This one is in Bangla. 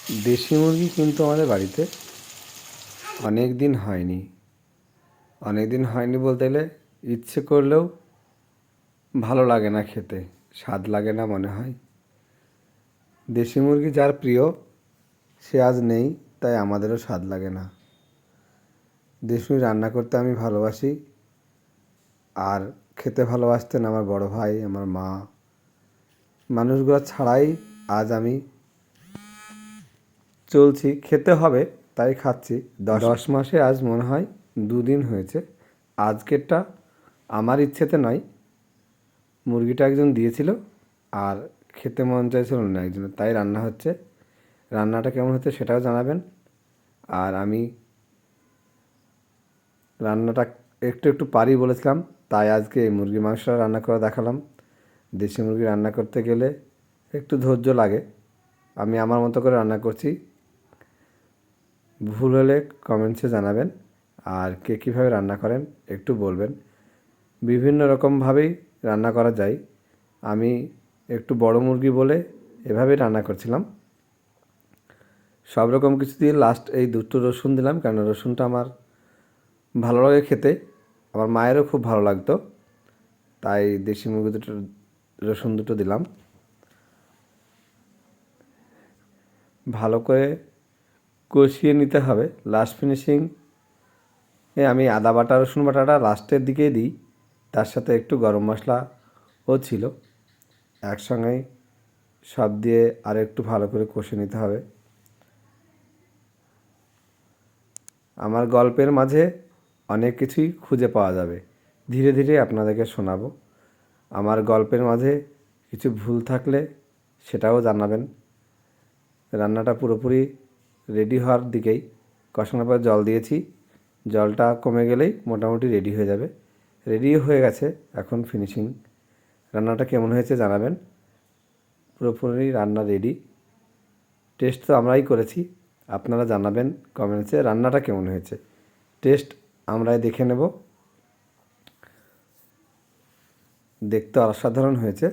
দেশি মুরগি কিন্তু আমাদের বাড়িতে অনেক দিন হয়নি। অনেক দিন হয়নি বলতে গেলে ইচ্ছে করলেও ভালো লাগে না খেতে, স্বাদ লাগে না মনে হয়। দেশি মুরগি যার প্রিয় সে আজ নেই, তাই আমাদেরও স্বাদ লাগে না। দেশি মুরগি রান্না করতে আমি ভালোবাসি, আর খেতে ভালোবাসতেন আমার বড় ভাই, আমার মা। মানুষগুলো ছাড়াই আজ আমি চলছি, খেতে হবে তাই খাচ্ছি। 10 মাসে আজ মনে হয় 2 দিন হয়েছে। আজকেরটা আমার ইচ্ছেতে নয়, মুরগিটা একজন দিয়েছিল আর খেতে মন চাইছিল অন্য একজনের, তাই রান্না হচ্ছে। রান্নাটা কেমন হচ্ছে সেটাও জানাবেন। আর আমি রান্নাটা একটু একটু পারি বলেছিলাম, তাই আজকে এই মুরগির মাংসটা রান্না করে দেখালাম। দেশি মুরগি রান্না করতে গেলে একটু ধৈর্য লাগে। আমি আমার মতো করে রান্না করছি। ভুল হলে কমেন্টসে জানাবেন। আর কে কীভাবে রান্না করেন একটু বলবেন। বিভিন্ন রকমভাবেই রান্না করা যায়। আমি একটু বড় মুরগি বলে এভাবেই রান্না করছিলাম। সব রকম কিছু দিয়ে লাস্ট এই 2টো রসুন দিলাম, কারণ রসুনটা আমার ভালো লাগে খেতে, আমার মায়েরও খুব ভালো লাগতো, তাই দেশি মুরগি দুটো রসুন দুটো দিলাম। ভালো করে কষিয়ে নিতে হবে। লাস্ট ফিনিশিং আমি আদা বাটা রসুন বাটাটা লাস্টের দিকেই দিই, তার সাথে একটু গরম মশলাও ছিল। একসঙ্গেই সব দিয়ে আর একটু ভালো করে কষে নিতে হবে। আমার গল্পের মাঝে অনেক কিছুই খুঁজে পাওয়া যাবে, ধীরে ধীরে আপনাদেরকে শোনাবো। আমার গল্পের মাঝে কিছু ভুল থাকলে সেটাও জানাবেন। রান্নাটা পুরোপুরি রেডি হওয়ার দিকেই, কষানোর পর জল দিয়েছি, জলটা কমে গেলেই মোটামুটি রেডি হয়ে যাবে। রেডিও হয়ে গেছে। এখন ফিনিশিং রান্নাটা কেমন হয়েছে জানাবেন। পুরোপুরি রান্না রেডি। টেস্ট তো আমরাই করেছি, আপনারা জানাবেন কমেন্টসে রান্নাটা কেমন হয়েছে। টেস্ট আমরাই দেখে নেব। দেখতে অসাধারণ হয়েছে।